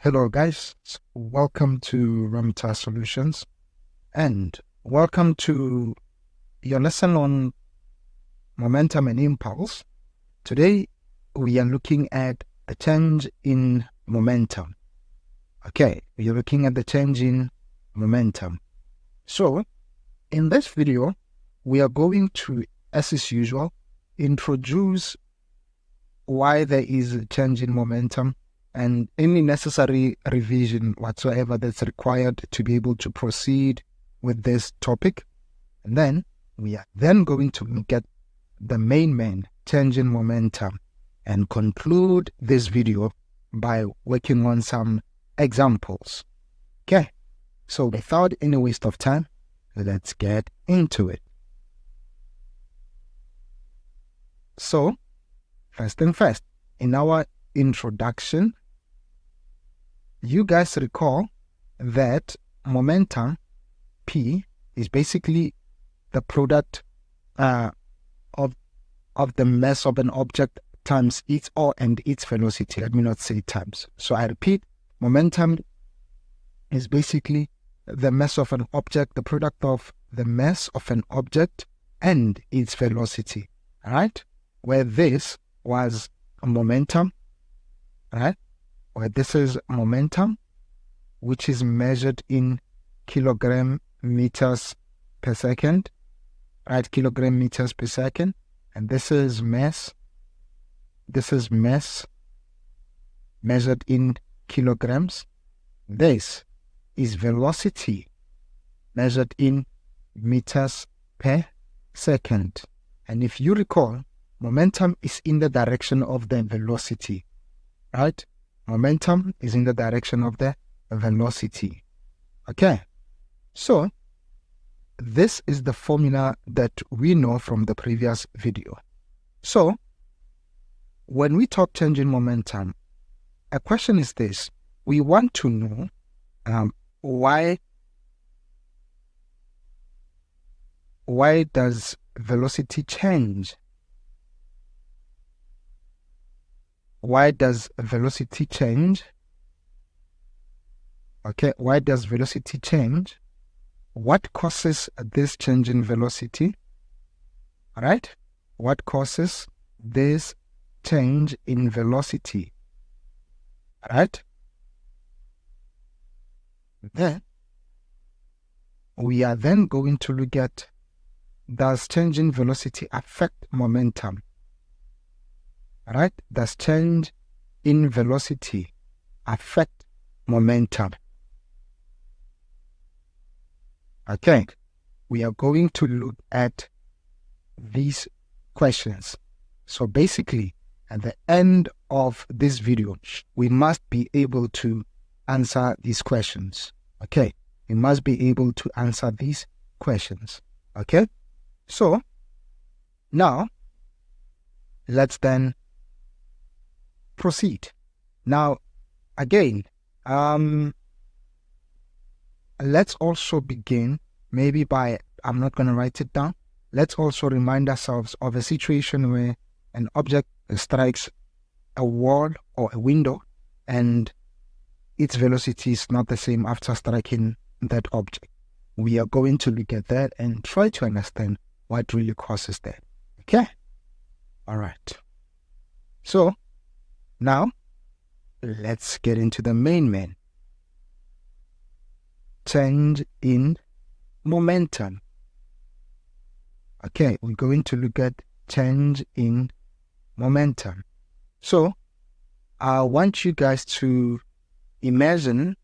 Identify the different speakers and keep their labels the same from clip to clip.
Speaker 1: Hello guys, welcome to Ramta Solutions and welcome to your lesson on momentum and impulse. Today we are looking at the change in momentum. Okay, we are looking at the change in momentum. So in this video we are going to, as is usual, introduce why there is a change in momentum and any necessary revision whatsoever that's required to be able to proceed with this topic. And then we are then going to look at the main change in momentum and conclude this video by working on some examples. Okay, so without any waste of time, let's get into it. So first thing first, in our introduction, you guys recall that momentum P is basically the product of the mass of an object times its and its velocity. Let me not say times. So I repeat, momentum is basically the mass of an object, the product of the mass of an object and its velocity. All right? Where this was a momentum, right? Where this is momentum, which is measured in kilogram meters per second, right? Kilogram meters per second. And this is mass. This is mass measured in kilograms. This is velocity measured in meters per second. And if you recall, momentum is in the direction of the velocity, right? Momentum is in the direction of the velocity. Okay, so this is the formula that we know from the previous video. So when we talk change in momentum, a question is this: we want to know why does velocity change? Why does velocity change? Okay, why does velocity change? What causes this change in velocity? All right, what causes this change in velocity? All right, then we are then going to look at, does change in velocity affect momentum? All right, does change in velocity affect momentum? Okay, we are going to look at these questions. So basically, at the end of this video, we must be able to answer these questions. Okay, we must be able to answer these questions. Okay, so now let's then proceed. Now, again, let's also begin maybe by, I'm not going to write it down. Let's also remind ourselves of a situation where an object strikes a wall or a window and its velocity is not the same after striking that object. We are going to look at that and try to understand what really causes that. Okay? All right. So now let's get into the main change in momentum. Okay, we're going to look at change in momentum. So I want you guys to imagine,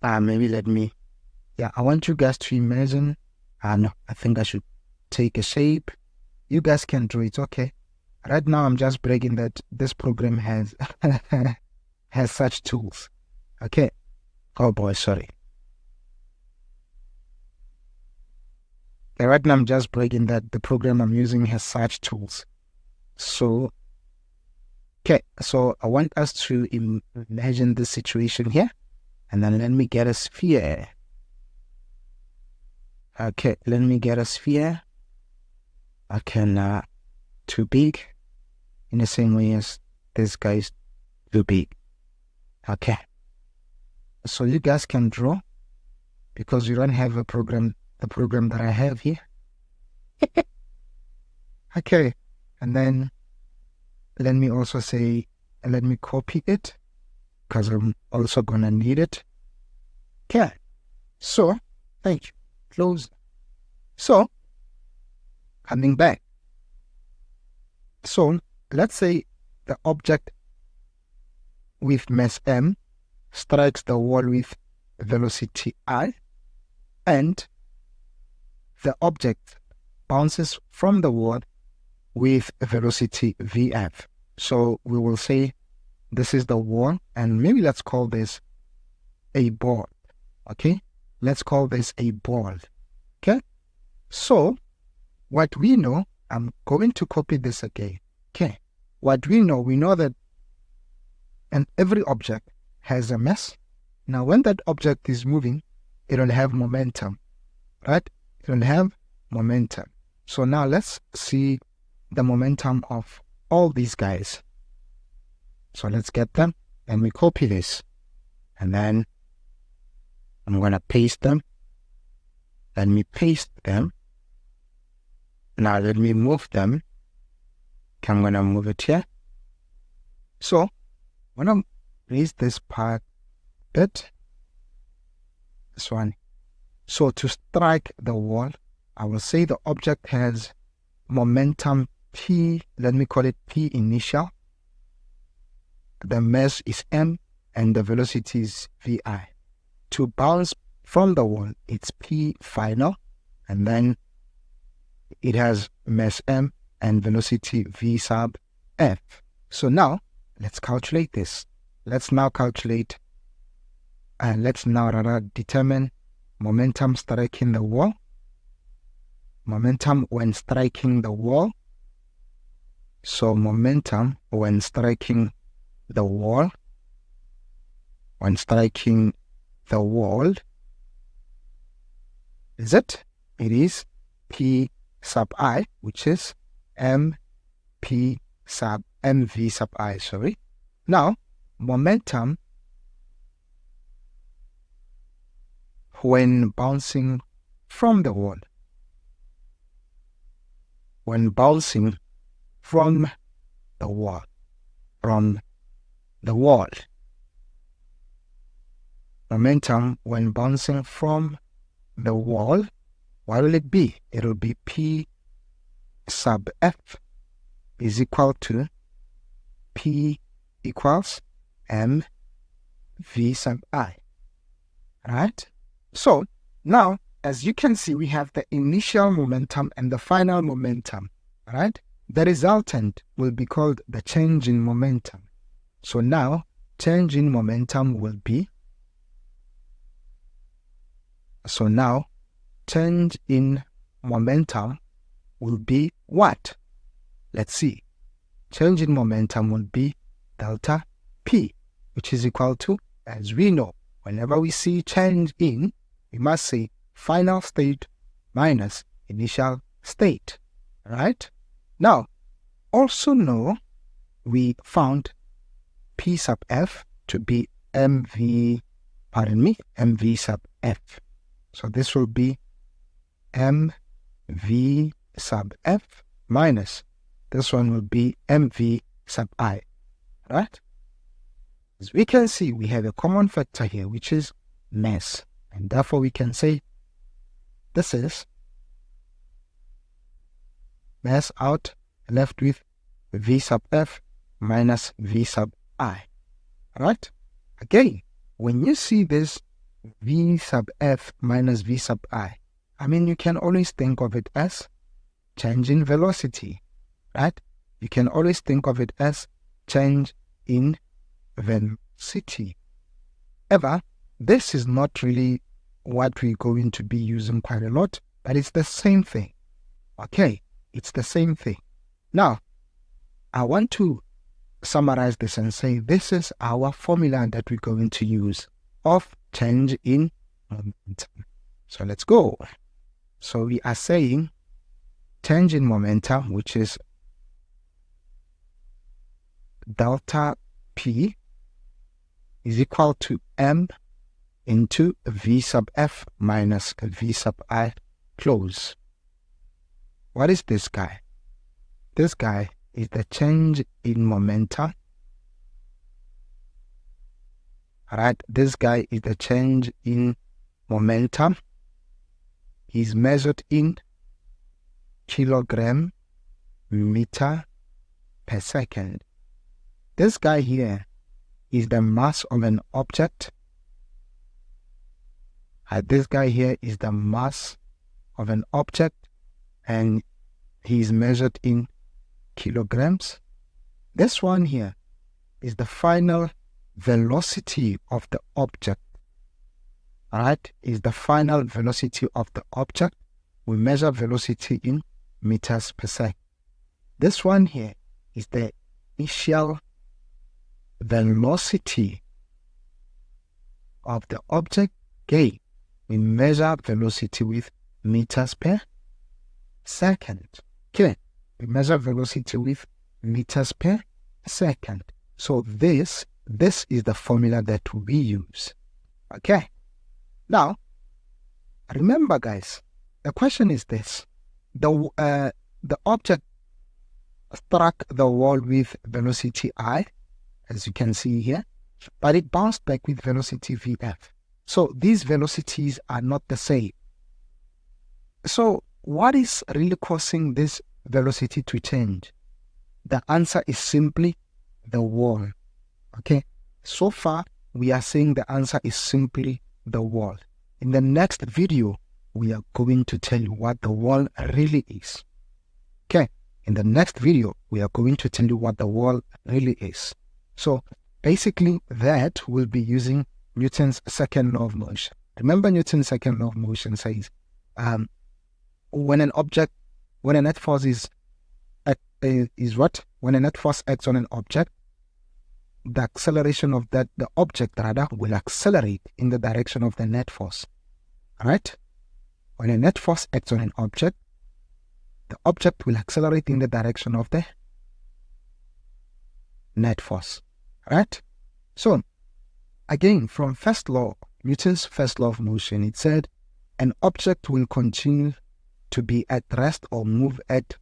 Speaker 1: I want you guys to imagine, no, I think I should take a shape. You guys can draw it, okay? Right now I'm just bragging that this program has has such tools. Okay. Oh boy, sorry. Okay, right now I'm just bragging that the program I'm using has such tools. So, okay, so I want us to imagine this situation here. And then let me get a sphere. Okay, let me get a sphere. Okay, now too big. In the same way as this guy's too big. Okay, So you guys can draw because you don't have the program that I have here. Okay, and then let me also say, let me copy it because I'm also gonna need it. Okay, so thank you. Close. So coming back. So let's say the object with mass m strikes the wall with velocity I, and the object bounces from the wall with velocity vf. So we will say this is the wall, and maybe let's call this a ball. Okay, let's call this a ball. Okay, so what we know, I'm going to copy this again. Okay, what we know that and every object has a mass. Now when that object is moving, it will have momentum, right? It will have momentum. So now let's see the momentum of all these guys. So let's get them, and we copy this, and then I'm going to paste them. Let me paste them. Now let me move them. Okay, I'm going to move it here. So when I raise this part a bit, this one. So to strike the wall, I will say the object has momentum P, let me call it P initial. The mass is m, and the velocity is vi. To bounce from the wall, it's P final, and then it has mass m and velocity v sub f. So now let's calculate this. Let's now calculate, and let's now rather determine momentum striking the wall. Momentum when striking the wall. So momentum when striking the wall. When striking the wall, is it? It is P sub I, which is MP sub MV sub I, sorry. Now, momentum when bouncing from the wall. When bouncing from the wall. From the wall. Momentum when bouncing from the wall, what will it be? It will be P sub F is equal to P equals M V sub I. Right? So now, as you can see, we have the initial momentum and the final momentum. Right? The resultant will be called the change in momentum. So now, change in momentum will be, so now, change in momentum will be what? Let's see. Change in momentum will be delta P, which is equal to, as we know, whenever we see change in, we must say final state minus initial state. Right? Now, also know we found P sub F to be MV sub F. So this will be MV sub F minus, this one will be MV sub I, right? As we can see, we have a common factor here, which is mass. And therefore we can say this is mass out, left with V sub F minus V sub I, right? Again, when you see this V sub F minus V sub I, I mean, you can always think of it as change in velocity, right? You can always think of it as change in velocity. However, this is not really what we're going to be using quite a lot, but it's the same thing. Okay, it's the same thing. Now, I want to summarize this and say this is our formula that we're going to use of change in momentum. So let's go. So we are saying change in momentum, which is delta P is equal to M into V sub f minus V sub I close. What is this guy? This guy is the change in momentum. Alright, this guy is the change in momentum. Is measured in kilogram meter per second. This guy here is the mass of an object. This guy here is the mass of an object, and he is measured in kilograms. This one here is the final velocity of the object. Alright, is the final velocity of the object. We measure velocity in meters per second. This one here is the initial velocity of the object. Okay, we measure velocity with meters per second. Okay, we measure velocity with meters per second. So this is the formula that we use. Okay. Now, remember guys, the question is this. The object struck the wall with velocity I, as you can see here, but it bounced back with velocity Vf. So these velocities are not the same. So what is really causing this velocity to change? The answer is simply the wall. Okay, so far we are saying the answer is simply the wall. In the next video, we are going to tell you what the wall really is. Okay, in the next video, we are going to tell you what the wall really is. So basically that will be using Newton's second law of motion. Remember, Newton's second law of motion says when a net force when a net force acts on an object, the acceleration of the object will accelerate in the direction of the net force. Alright? When a net force acts on an object, the object will accelerate in the direction of the net force. Alright? So, again, from first law, Newton's first law of motion, it said an object will continue to be at rest or move at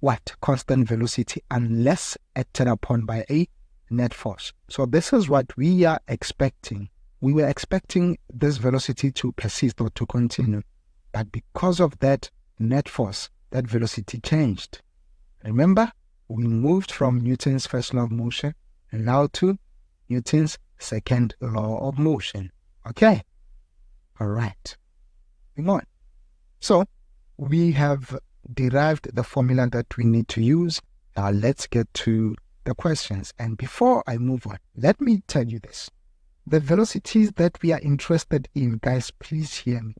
Speaker 1: what? Constant velocity unless acted upon by a net force. So this is what we are expecting. We were expecting this velocity to persist or to continue, but because of that net force, that velocity changed. Remember, we moved from Newton's first law of motion now to Newton's second law of motion. Okay, all right, moving on. So we have derived the formula that we need to use. Now let's get to the questions. And before I move on, let me tell you this. The velocities that we are interested in, guys, please hear me.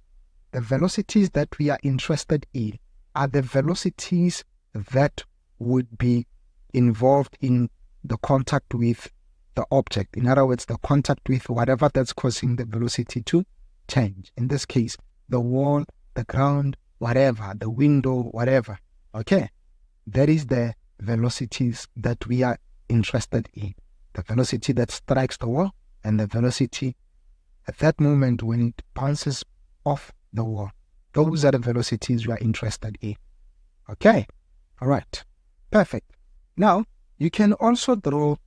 Speaker 1: The velocities that we are interested in are the velocities that would be involved in the contact with the object. In other words, the contact with whatever that's causing the velocity to change. In this case, the wall, the ground, whatever, the window, whatever. Okay, that is the velocities that we are interested in. The velocity that strikes the wall and the velocity at that moment when it bounces off the wall. Those are the velocities we are interested in. Okay, all right, perfect. Now, you can also draw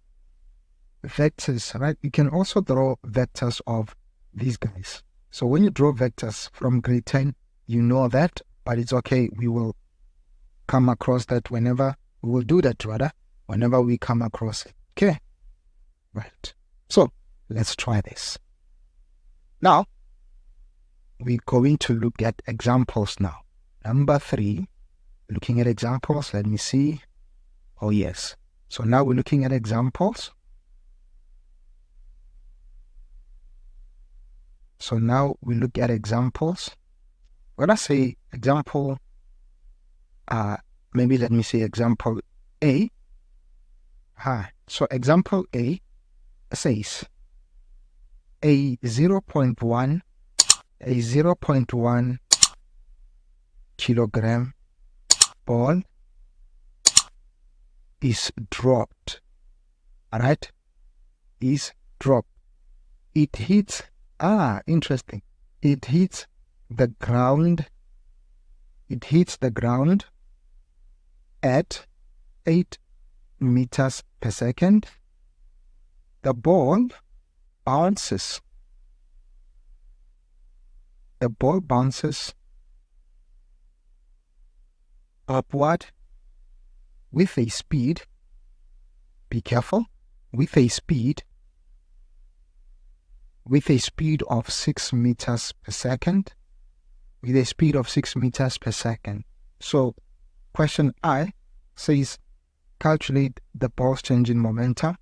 Speaker 1: vectors, right? You can also draw vectors of these guys. So when you draw vectors from grade 10, you know that, but it's okay. We will come across that whenever we will do that, rather, whenever we come across it. Okay, right. So let's try this. Now, we're going to look at examples now. Number 3, looking at examples. Let me see. Oh, yes. So now we're looking at examples. So now we look at examples. When I say example, maybe let me say example A. So example A says a 0.1 kilogram ball is dropped. Alright, is dropped. It hits Interesting. It hits the ground. It hits the ground at 8 meters per second. The ball bounces. The ball bounces upward with a speed. Be careful. With a speed of 6 meters per second. With a speed of 6 meters per second. So, question I says, calculate the ball's change in momentum.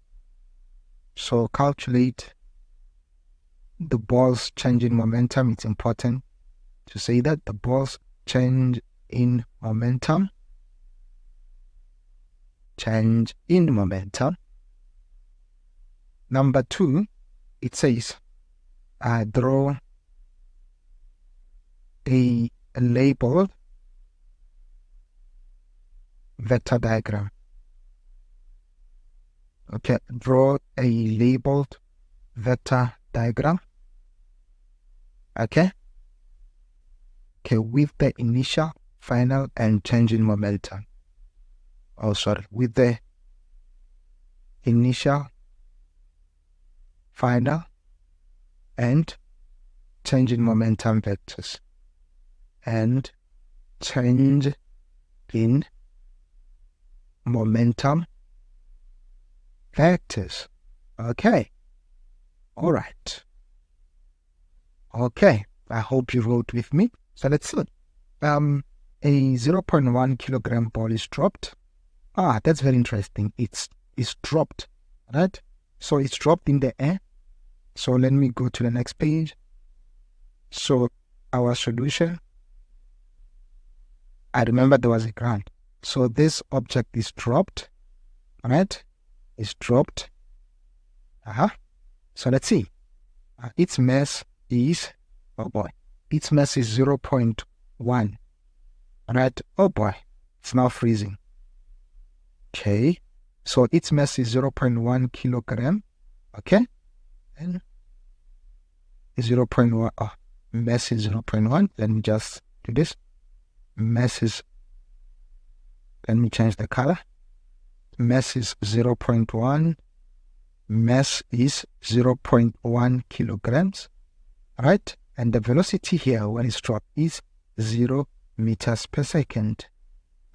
Speaker 1: So, calculate the ball's change in momentum. It's important to say that the ball's change in momentum. Change in momentum. Number 2, it says, draw a labeled vector diagram. Okay, draw a labeled vector diagram. Okay, with the initial, final, and change in momentum. With the initial, final, and change in momentum vectors. And change in momentum vectors. Okay. All right. Okay. I hope you wrote with me. So let's see. A 0.1 kilogram ball is dropped. That's very interesting. It's dropped, right? So it's dropped in the air. So let me go to the next page. So our solution, I remember there was a ground. So this object is dropped, right? It's dropped. So let's see. Its mass is, its mass is 0.1, right? It's now freezing. Okay, so its mass is 0.1 kilogram. Okay, and 0.1. Mass is 0.1. Let me just do this. Mass is, let me change the color. Mass is 0.1. Mass is 0.1 kilograms, right? And the velocity here when it's dropped is 0 meters per second.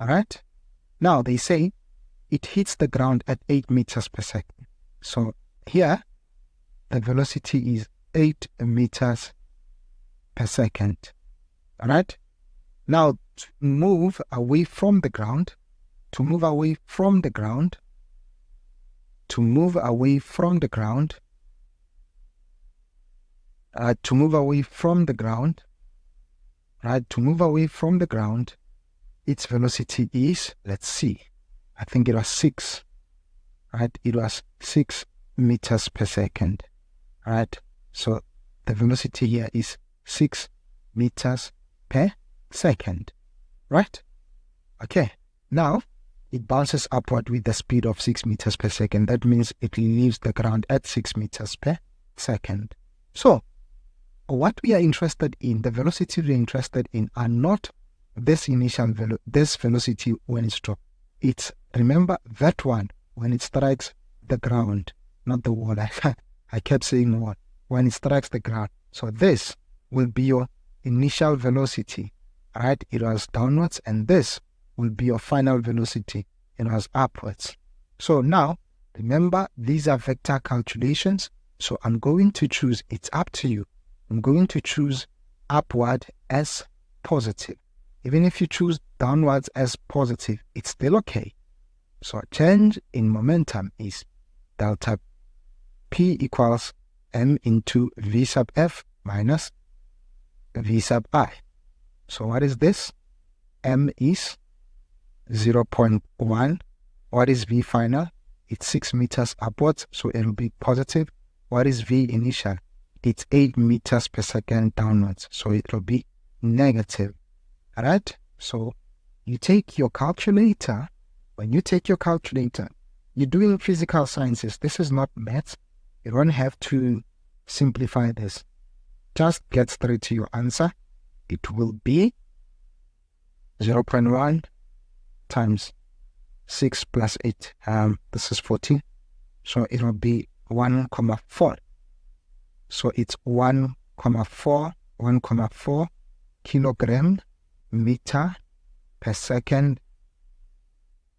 Speaker 1: All right. Now they say it hits the ground at 8 meters per second. So here the velocity is 8 meters per second. All right. Now to move away from the ground, to move away from the ground, to move away from the ground, to move away from the ground, right? To move away from the ground, its velocity is, let's see, I think it was 6, right? It was 6 meters per second, right? So the velocity here is 6 meters per second, right? Okay, now it bounces upward with the speed of 6 meters per second. That means it leaves the ground at 6 meters per second. So what we are interested in, the velocity we're interested in, are not this initial this velocity when it's dropped. It's, remember, that one when it strikes the ground, not the wall. I kept saying wall. When it strikes the ground. So this will be your initial velocity, right? It was downwards, and this will be your final velocity. It was upwards. So now, remember, these are vector calculations. So I'm going to choose, it's up to you. I'm going to choose upward as positive. Even if you choose downwards as positive, it's still okay. So change in momentum is delta P equals m into v sub f minus v sub I. So what is this? M is 0.1. What is v final? It's 6 meters upwards, so it will be positive. What is v initial? It's 8 meters per second downwards, so it will be negative. All right? So you take your calculator. When you take your calculator, you're doing physical sciences. This is not maths. You don't have to simplify this. just get straight to your answer. It will be 0.1 times 6 plus 8. This is 14. So it will be 1,4. So it's 1,4 kilogram meter per second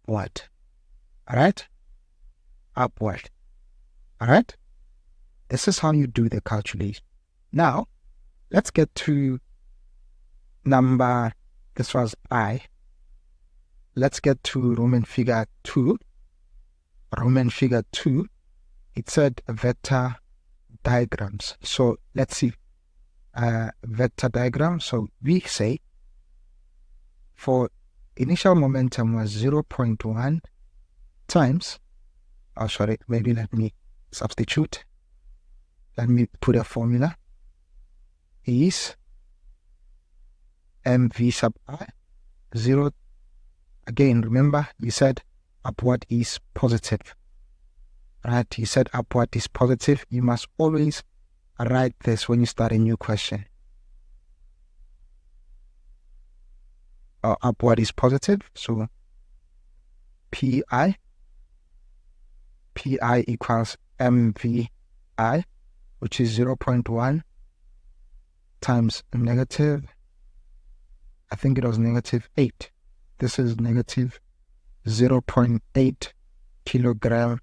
Speaker 1: what? Alright? Upward. Alright? This is how you do the calculation. Now, let's get to number, this was I. Let's get to Roman figure 2. Roman figure 2, it said vector diagrams. So let's see. Vector diagram. So we say for initial momentum was 0.1 times, oh sorry, maybe let me substitute. Let me put a formula. Is mv sub I 0. Again, remember you said upward is positive. Right? You said upward is positive. You must always write this when you start a new question. Upward is positive. So Pi equals mvi, which is 0.1 times negative, I think it was negative 8. This is negative 0.8 kilogram,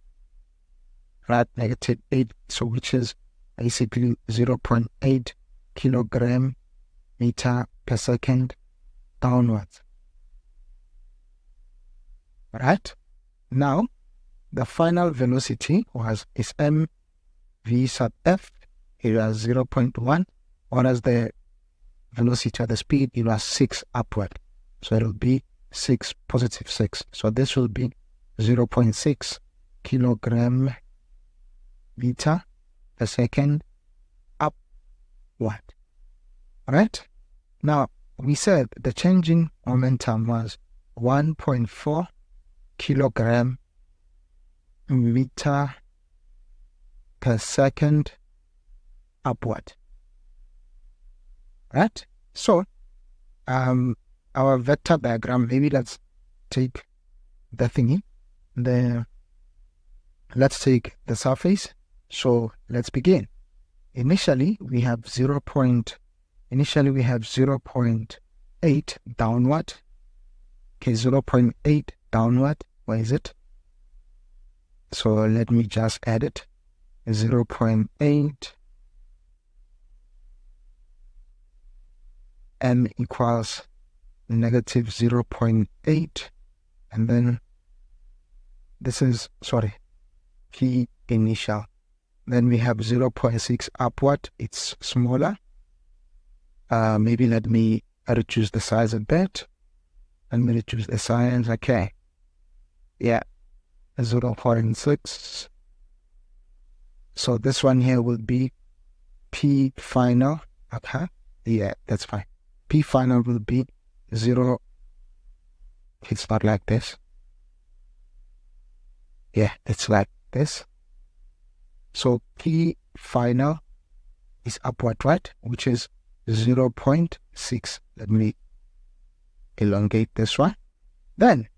Speaker 1: right? Negative 8, so which is basically 0.8 kilogram meter per second downwards. Right? Now, the final velocity is mv sub f. It was 0.1, whereas the velocity at the speed, it was 6 upward. So it will be 6, positive 6. So this will be 0.6 kilogram meter per second upward. Alright? Now, we said the changing momentum was 1.4 kilogram meter per second upward. Right? So, our vector diagram, maybe let's take the thingy. Let's take the surface. So let's begin. Initially we have 0.8 downward. Okay, 0.8 downward. Where is it? So let me just add it. 0.8 m equals negative 0.8, and then this is, sorry, P initial. Then we have 0.6 upward, it's smaller. Maybe let me reduce the size a bit. Let me reduce the size, okay. Yeah, 0.6. So this one here will be P final, okay. Yeah, that's fine. P final will be 0, it's not like this. Yeah, it's like this. So P final is upward, right? Which is 0.6. Let me elongate this one. Then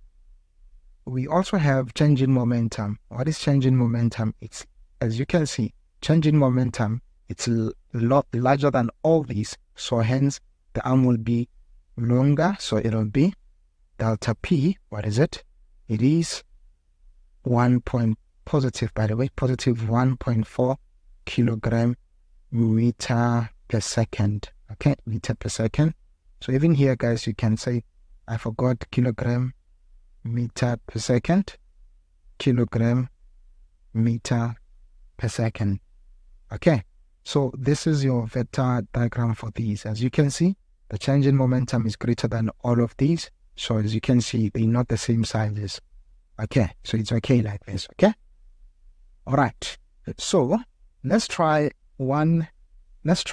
Speaker 1: we also have change in momentum. What is change in momentum? It's, as you can see, change in momentum, it's a lot larger than all these. So hence the arm will be longer. So it'll be delta P. What is it? It is positive, by the way, positive 1.4 kilogram meter per second. Okay, meter per second. So even here, guys, you can say, I forgot kilogram meter per second. Kilogram meter per second. Okay, so this is your vector diagram for these. As you can see, the change in momentum is greater than all of these. So as you can see, they're not the same sizes. Okay, so it's okay like this, okay? All right, so let's try one last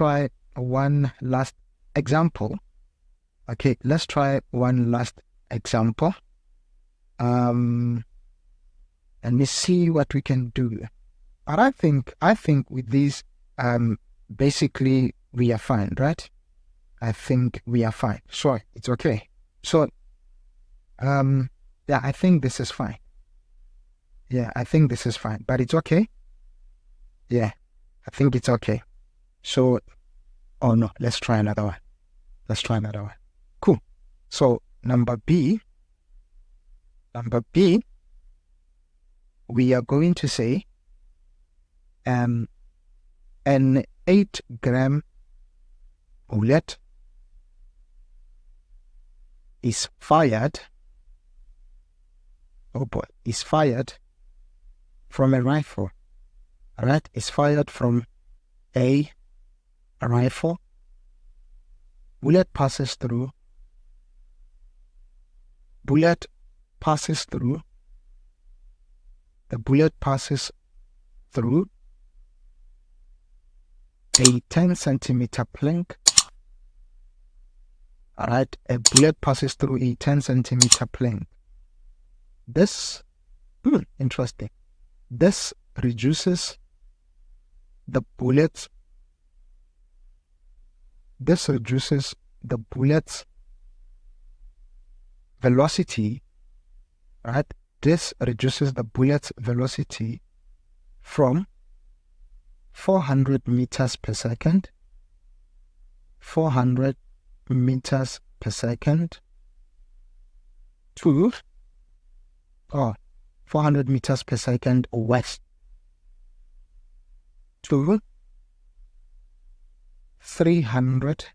Speaker 1: example. Okay, let's try one last example. Let me see what we can do. But I think with these, basically we are fine, right? I think we are fine. Sure, it's okay. So, yeah, I think this is fine. Yeah, I think this is fine, but it's okay. Yeah, I think it's okay. So, oh no, let's try another one. Let's try another one. Cool. So, number B, we are going to say an 8-gram bullet is fired. Oh boy, is fired from a rifle. All right, it's fired from a rifle. Bullet passes through. The bullet passes through a 10 centimeter plank. All right, a bullet passes through a 10 centimeter plank. This, interesting. This reduces the bullet's velocity, right? This reduces the bullet's velocity from 400 meters per second, 400 meters per second to 400 meters per second west to 300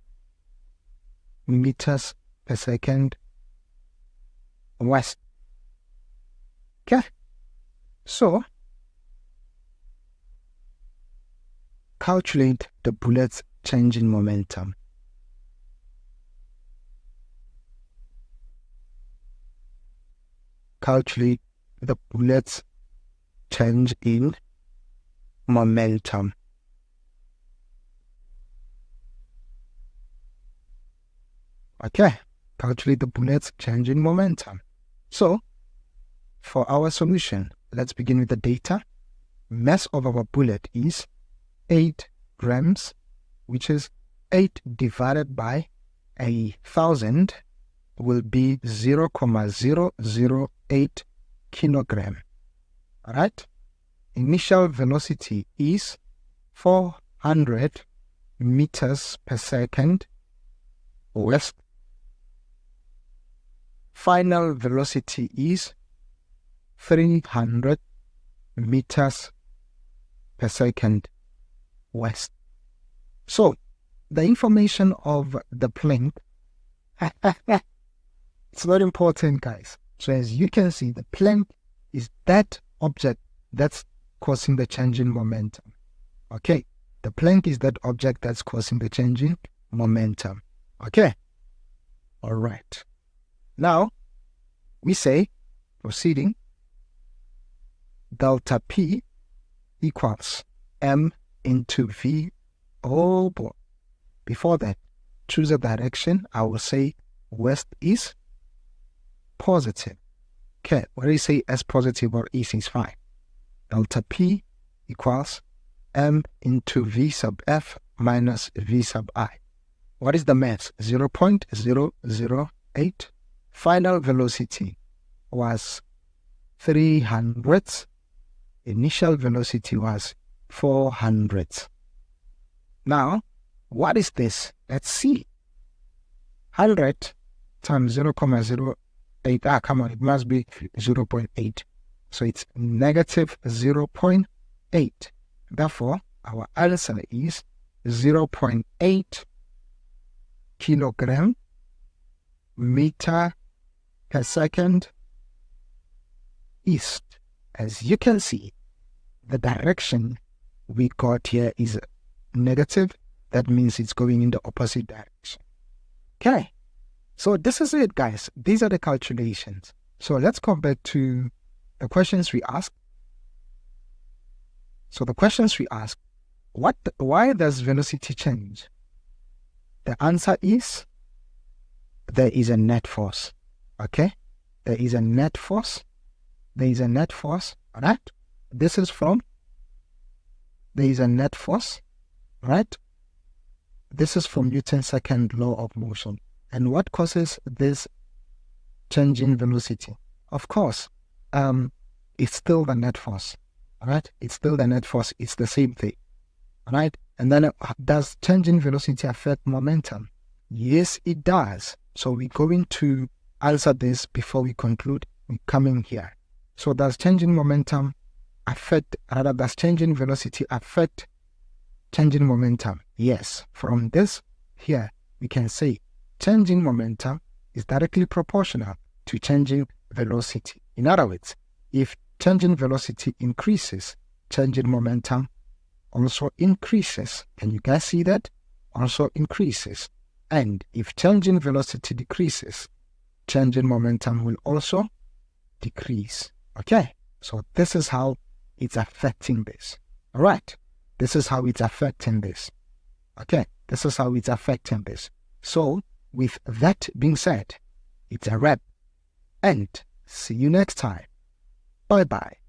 Speaker 1: meters per second west. Okay, so calculate the bullet's change in momentum. Calculate the bullet's change in momentum. Okay, calculate the bullet's change in momentum. So, for our solution, let's begin with the data. Mass of our bullet is 8 grams, which is 8 divided by 1,000 will be 0.008 kilogram. All right. Initial velocity is 400 meters per second west. Final velocity is 300 meters per second west. So, the information of the plank, it's very important, guys. So as you can see, the plank is that object that's causing the change in momentum. Okay, the plank is that object that's causing the change in momentum. Okay, all right. Now, we say, proceeding, delta P equals M into V. Oh boy. Before that, choose a direction. I will say west is positive. Okay, whether you say S positive or east is fine. Delta P equals M into V sub F minus V sub I. What is the mass? 0.008. Final velocity was 300. Initial velocity was 400. Now, what is this? Let's see. 100 times 0.08. Come on, it must be 0.8. So it's negative 0.8. Therefore, our answer is 0.8 kilogram meter per second east. As you can see, the direction we got here is negative. That means it's going in the opposite direction. Okay, so this is it, guys. These are the calculations. So let's come back to the questions we asked. So the questions we asked, why does velocity change? The answer is there is a net force. Okay, there is a net force. There is a net force. All right, there is a net force, right? this is from Newton's second law of motion. And what causes this change in velocity? Of course, it's still the net force. All right, it's still the net force. It's the same thing. All right, and then does change in velocity affect momentum? Yes, it does. So we're going to answer this before we conclude. We're coming here. So does change in momentum affect, rather does change in velocity affect change in momentum? Yes. From this here, we can say change in momentum is directly proportional to change in velocity. In other words, if change in velocity increases, change in momentum also increases. Can you guys see that? Also increases. And if change in velocity decreases, change in momentum will also decrease. Okay, so this is how it's affecting this. All right, this is how it's affecting this. Okay, this is how it's affecting this. So with that being said, it's a wrap, and see you next time. Bye bye.